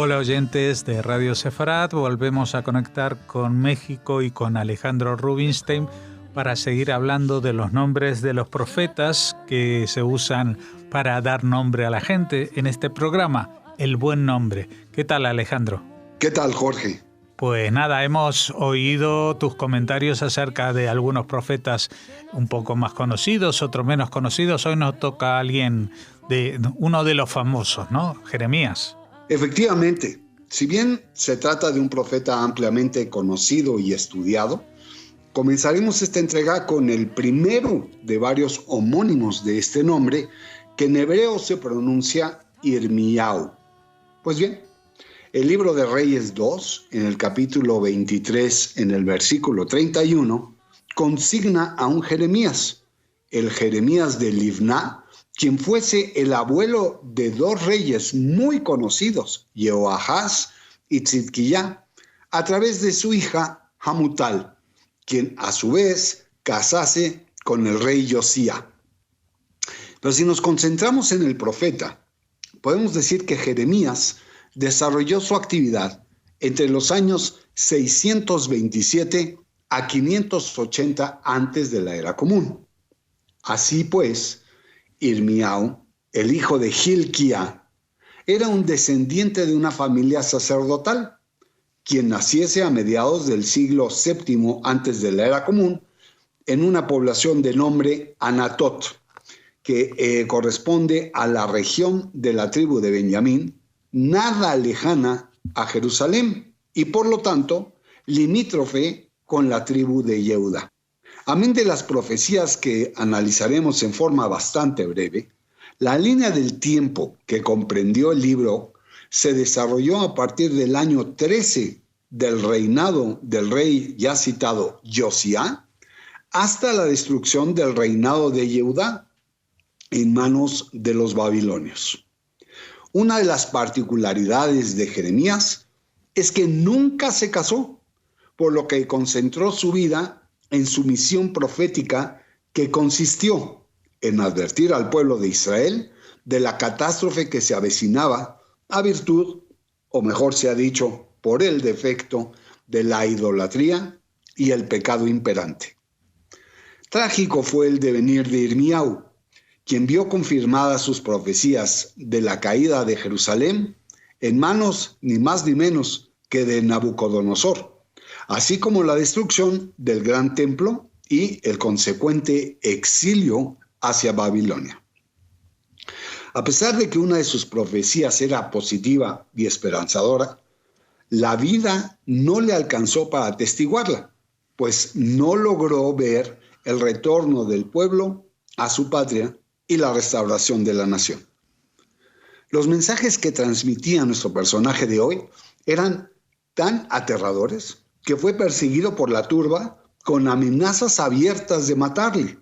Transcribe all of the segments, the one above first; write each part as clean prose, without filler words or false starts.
Hola oyentes de Radio Sefarat, volvemos a conectar con México y con Alejandro Rubinstein para seguir hablando de los nombres de los profetas que se usan para dar nombre a la gente en este programa, El Buen Nombre. ¿Qué tal, Alejandro? ¿Qué tal, Jorge? Pues nada, hemos oído tus comentarios acerca de algunos profetas un poco más conocidos, otros menos conocidos. Hoy nos toca a alguien uno de los famosos, ¿no? Jeremías. Efectivamente, si bien se trata de un profeta ampliamente conocido y estudiado, comenzaremos esta entrega con el primero de varios homónimos de este nombre, que en hebreo se pronuncia Irmiau. Pues bien, el libro de Reyes 2, en el capítulo 23, en el versículo 31, consigna a un Jeremías, el Jeremías de Libná, quien fuese el abuelo de dos reyes muy conocidos, Jehoahaz y Tzidkiyá, a través de su hija Hamutal, quien a su vez casase con el rey Josía. Pero si nos concentramos en el profeta, podemos decir que Jeremías desarrolló su actividad entre los años 627 a 580 antes de la era común. Así pues, Irmiau, el hijo de Hilquía, era un descendiente de una familia sacerdotal, quien naciese a mediados del siglo VII antes de la era común, en una población de nombre Anatot, que corresponde a la región de la tribu de Benjamín, nada lejana a Jerusalén, y por lo tanto limítrofe con la tribu de Yehuda. Amén de las profecías que analizaremos en forma bastante breve, la línea del tiempo que comprendió el libro se desarrolló a partir del año 13 del reinado del rey ya citado Josía hasta la destrucción del reinado de Yehudá en manos de los babilonios. Una de las particularidades de Jeremías es que nunca se casó, por lo que concentró su vida en su misión profética, que consistió en advertir al pueblo de Israel de la catástrofe que se avecinaba a virtud, o mejor sea dicho, por el defecto de la idolatría y el pecado imperante. Trágico fue el devenir de Irmiau, quien vio confirmadas sus profecías de la caída de Jerusalén en manos ni más ni menos que de Nabucodonosor, así como la destrucción del gran templo y el consecuente exilio hacia Babilonia. A pesar de que una de sus profecías era positiva y esperanzadora, la vida no le alcanzó para atestiguarla, pues no logró ver el retorno del pueblo a su patria y la restauración de la nación. Los mensajes que transmitía nuestro personaje de hoy eran tan aterradores que fue perseguido por la turba con amenazas abiertas de matarle.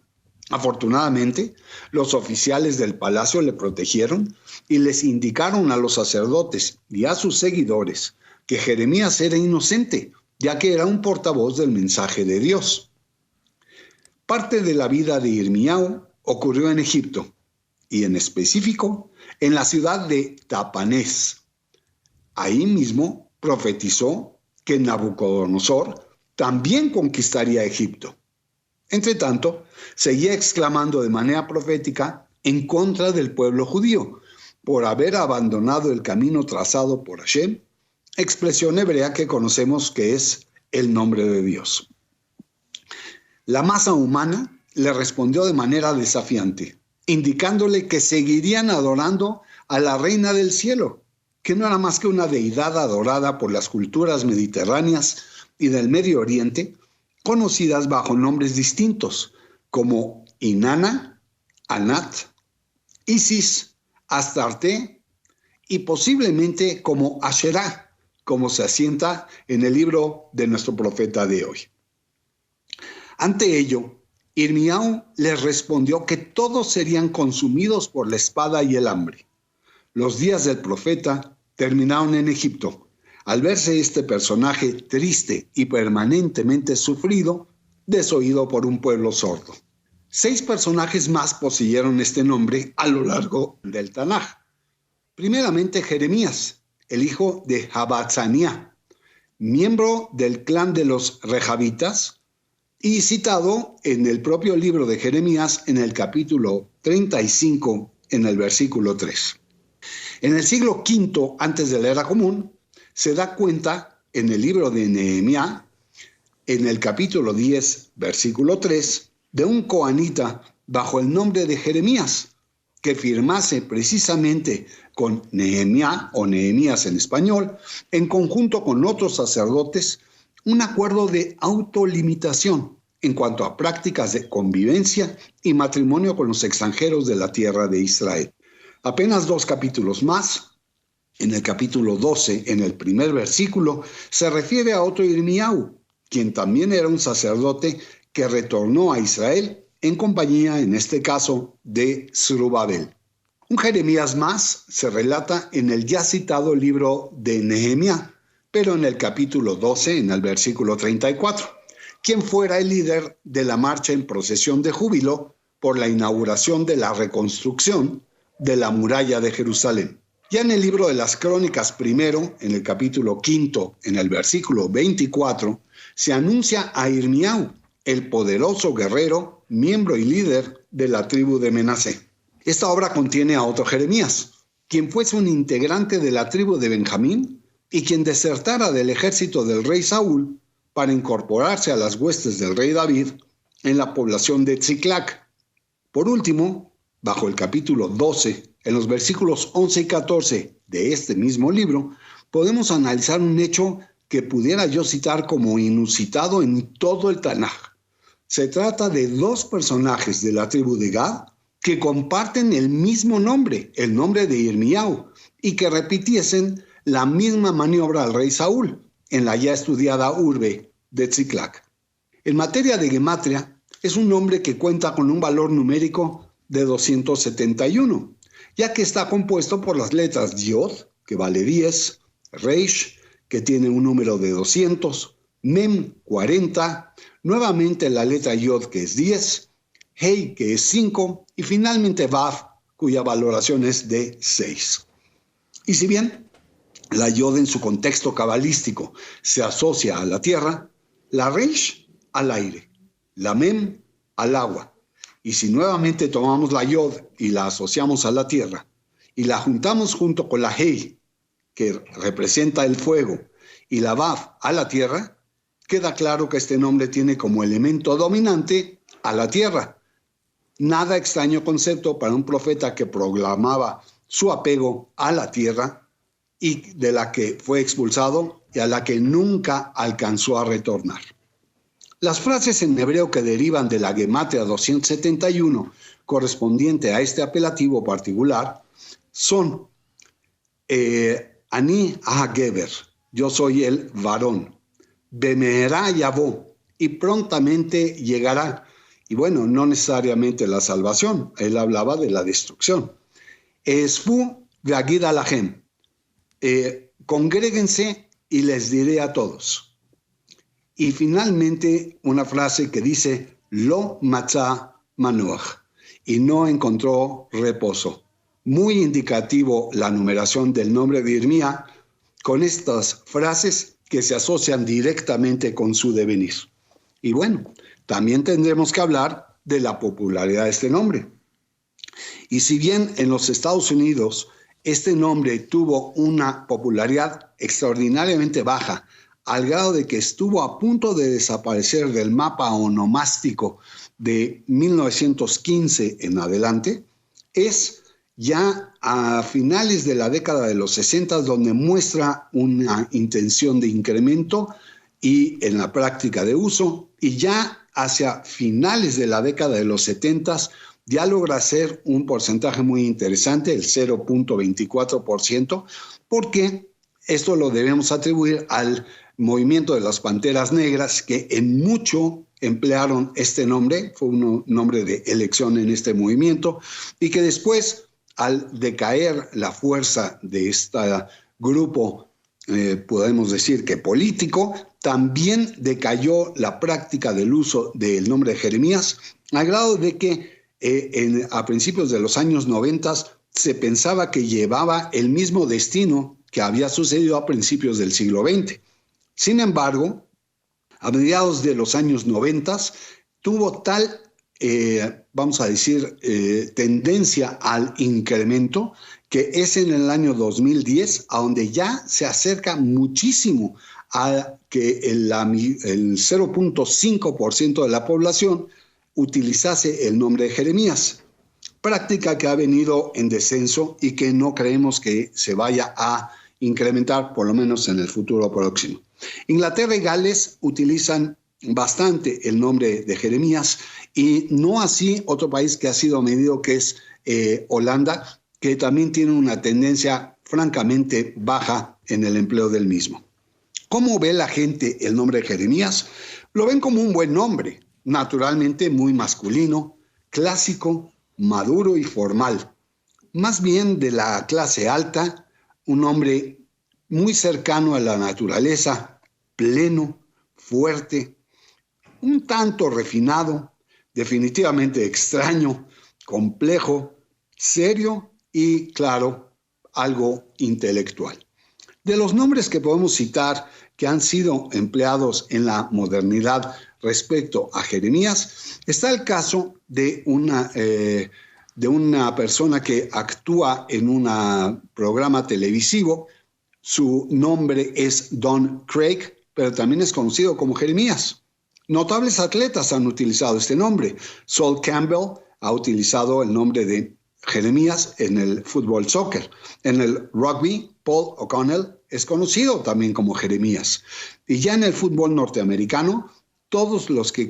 Afortunadamente, los oficiales del palacio le protegieron y les indicaron a los sacerdotes y a sus seguidores que Jeremías era inocente, ya que era un portavoz del mensaje de Dios. Parte de la vida de Irmiau ocurrió en Egipto, y en específico en la ciudad de Tapanés. Ahí mismo profetizó que Nabucodonosor también conquistaría Egipto. Entre tanto, seguía exclamando de manera profética en contra del pueblo judío por haber abandonado el camino trazado por Hashem, expresión hebrea que conocemos que es el nombre de Dios. La masa humana le respondió de manera desafiante, indicándole que seguirían adorando a la reina del cielo, que no era más que una deidad adorada por las culturas mediterráneas y del Medio Oriente, conocidas bajo nombres distintos, como Inanna, Anat, Isis, Astarte y posiblemente como Asherá, como se asienta en el libro de nuestro profeta de hoy. Ante ello, Irmiau les respondió que todos serían consumidos por la espada y el hambre. Los días del profeta terminaron en Egipto, al verse este personaje triste y permanentemente sufrido, desoído por un pueblo sordo. 6 personajes más poseyeron este nombre a lo largo del Tanaj. Primeramente Jeremías, el hijo de Jabatzaniah, miembro del clan de los Rehabitas, y citado en el propio libro de Jeremías en el capítulo 35, en el versículo 3. En el siglo V antes de la era común, se da cuenta en el libro de Nehemías, en el capítulo 10, versículo 3, de un coanita bajo el nombre de Jeremías, que firmase precisamente con Nehemías, o Nehemías en español, en conjunto con otros sacerdotes, un acuerdo de autolimitación en cuanto a prácticas de convivencia y matrimonio con los extranjeros de la tierra de Israel. Apenas 2 capítulos más, en el capítulo 12, en el primer versículo, se refiere a otro Irmiau, quien también era un sacerdote que retornó a Israel en compañía, en este caso, de Zorobabel. Un Jeremías más se relata en el ya citado libro de Nehemías, pero en el capítulo 12, en el versículo 34, quien fuera el líder de la marcha en procesión de júbilo por la inauguración de la reconstrucción de la muralla de Jerusalén. Ya en el libro de las Crónicas primero, en el capítulo 5, en el versículo 24, se anuncia a Irmiau, el poderoso guerrero, miembro y líder de la tribu de Menasé. Esta obra contiene a otro Jeremías, quien fuese un integrante de la tribu de Benjamín y quien desertara del ejército del rey Saúl para incorporarse a las huestes del rey David en la población de Tziclac. Por último, bajo el capítulo 12, en los versículos 11 y 14 de este mismo libro, podemos analizar un hecho que pudiera yo citar como inusitado en todo el Tanaj. Se trata de 2 personajes de la tribu de Gad que comparten el mismo nombre, el nombre de Irmiau, y que repitiesen la misma maniobra al rey Saúl en la ya estudiada urbe de Tziclac. En materia de gematria, es un nombre que cuenta con un valor numérico de 271, ya que está compuesto por las letras Yod, que vale 10, Reish, que tiene un número de 200, Mem, 40, nuevamente la letra Yod, que es 10, Hei, que es 5, y finalmente Vav, cuya valoración es de 6. Y si bien la Yod en su contexto cabalístico se asocia a la tierra, la Reish al aire, la Mem al agua. Y si nuevamente tomamos la Yod y la asociamos a la tierra y la juntamos junto con la Hei, que representa el fuego, y la Vav a la tierra, queda claro que este nombre tiene como elemento dominante a la tierra. Nada extraño concepto para un profeta que proclamaba su apego a la tierra y de la que fue expulsado y a la que nunca alcanzó a retornar. Las frases en hebreo que derivan de la gematria 271, correspondiente a este apelativo particular, son Ani ha-geber, yo soy el varón, Bemeherá yavó, y prontamente llegará. Y bueno, no necesariamente la salvación, él hablaba de la destrucción. Esfu veagid alahem, congréguense y les diré a todos. Y finalmente una frase que dice, lo matzah manuach, y no encontró reposo. Muy indicativo la numeración del nombre de Irmía con estas frases que se asocian directamente con su devenir. Y bueno, también tendremos que hablar de la popularidad de este nombre. Y si bien en los Estados Unidos este nombre tuvo una popularidad extraordinariamente baja, al grado de que estuvo a punto de desaparecer del mapa onomástico de 1915 en adelante, es ya a finales de la década de los 60 donde muestra una intención de incremento y en la práctica de uso, y ya hacia finales de la década de los 70 ya logra ser un porcentaje muy interesante, el 0.24%, porque esto lo debemos atribuir al movimiento de las Panteras Negras, que en mucho emplearon este nombre, fue un nombre de elección en este movimiento, y que después, al decaer la fuerza de este grupo, podemos decir que político, también decayó la práctica del uso del nombre de Jeremías, al grado de que a principios de los años 90 se pensaba que llevaba el mismo destino que había sucedido a principios del siglo XX. Sin embargo, a mediados de los años 90 tuvo tal, tendencia al incremento, que es en el año 2010 a donde ya se acerca muchísimo a que el 0.5% de la población utilizase el nombre de Jeremías, práctica que ha venido en descenso y que no creemos que se vaya a incrementar, por lo menos en el futuro próximo. Inglaterra y Gales utilizan bastante el nombre de Jeremías y no así otro país que ha sido medido, que es Holanda, que también tiene una tendencia francamente baja en el empleo del mismo. ¿Cómo ve la gente el nombre de Jeremías? Lo ven como un buen nombre, naturalmente muy masculino, clásico, maduro y formal. Más bien de la clase alta, un hombre muy cercano a la naturaleza, pleno, fuerte, un tanto refinado, definitivamente extraño, complejo, serio y, claro, algo intelectual. De los nombres que podemos citar que han sido empleados en la modernidad respecto a Jeremías, está el caso de una persona que actúa en un programa televisivo. Su nombre es Don Craig, pero también es conocido como Jeremías. Notables atletas han utilizado este nombre. Sol Campbell ha utilizado el nombre de Jeremías en el fútbol soccer. En el rugby, Paul O'Connell es conocido también como Jeremías. Y ya en el fútbol norteamericano, todos los que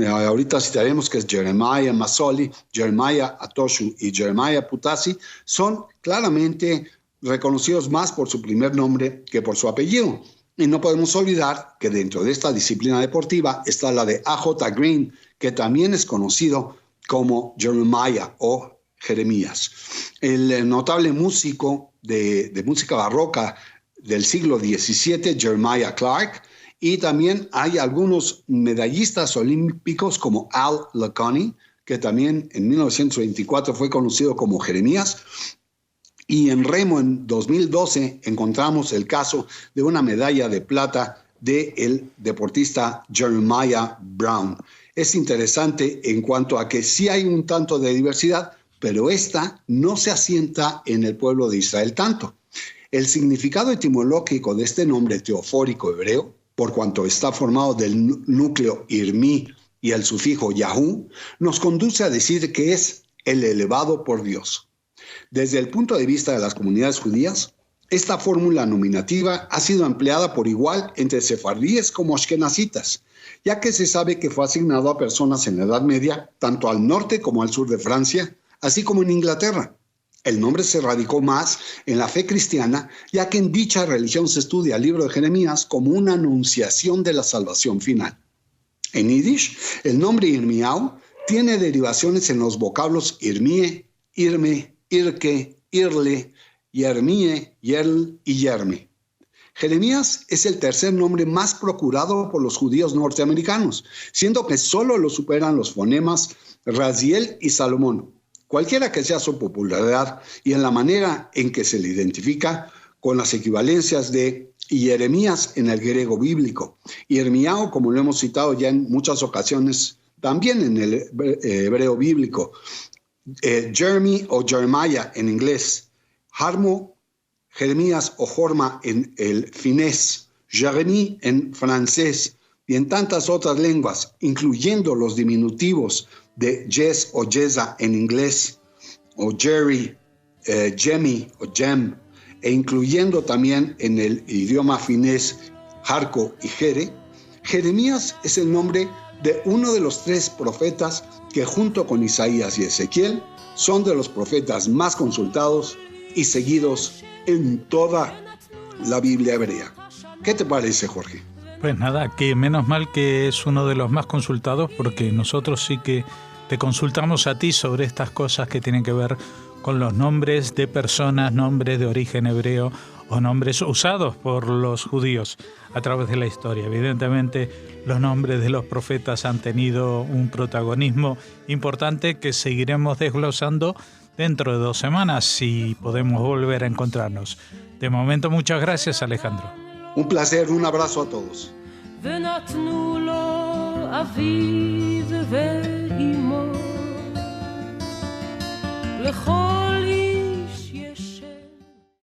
ahorita citaremos, que es Jeremiah Masoli, Jeremiah Atoshu y Jeremiah Putasi, son claramente reconocidos más por su primer nombre que por su apellido. Y no podemos olvidar que dentro de esta disciplina deportiva está la de A.J. Green, que también es conocido como Jeremiah o Jeremías. El notable músico de música barroca del siglo XVII, Jeremiah Clark, y también hay algunos medallistas olímpicos como Al Laconie, que también en 1924 fue conocido como Jeremías. Y en remo en 2012 encontramos el caso de una medalla de plata del deportista Jeremiah Brown. Es interesante en cuanto a que sí hay un tanto de diversidad, pero esta no se asienta en el pueblo de Israel tanto. El significado etimológico de este nombre teofórico hebreo, por cuanto está formado del núcleo Irmí y el sufijo Yahú, nos conduce a decir que es el elevado por Dios. Desde el punto de vista de las comunidades judías, esta fórmula nominativa ha sido empleada por igual entre sefardíes como ashkenazitas, ya que se sabe que fue asignado a personas en la Edad Media, tanto al norte como al sur de Francia, así como en Inglaterra. El nombre se radicó más en la fe cristiana, ya que en dicha religión se estudia el libro de Jeremías como una anunciación de la salvación final. En Yiddish, el nombre Irmiau tiene derivaciones en los vocablos Irmie, Irme, Irke, Irle, Yermie, Yerl y Yerme. Jeremías es el tercer nombre más procurado por los judíos norteamericanos, siendo que solo lo superan los fonemas Raziel y Salomón, cualquiera que sea su popularidad y en la manera en que se le identifica con las equivalencias de Jeremías en el griego bíblico, y Irmiao, como lo hemos citado ya en muchas ocasiones, también en el hebreo bíblico, Jeremy o Jeremiah en inglés, Harmo, Jeremías o Jorma en el finés, Jeremy en francés y en tantas otras lenguas, incluyendo los diminutivos de Jess o Jeza en inglés, o Jerry, Jemmy o Jem, e incluyendo también en el idioma finés Jarco y Jere. Jeremías es el nombre de uno de los tres profetas que junto con Isaías y Ezequiel son de los profetas más consultados y seguidos en toda la Biblia hebrea. ¿Qué te parece, Jorge? Pues nada, que menos mal que es uno de los más consultados, porque nosotros sí que te consultamos a ti sobre estas cosas que tienen que ver con los nombres de personas, nombres de origen hebreo o nombres usados por los judíos a través de la historia. Evidentemente, los nombres de los profetas han tenido un protagonismo importante que seguiremos desglosando dentro de 2 semanas, si podemos volver a encontrarnos. De momento, muchas gracias, Alejandro. Un placer, un abrazo a todos. ונתנו לו אביו ואמו לכל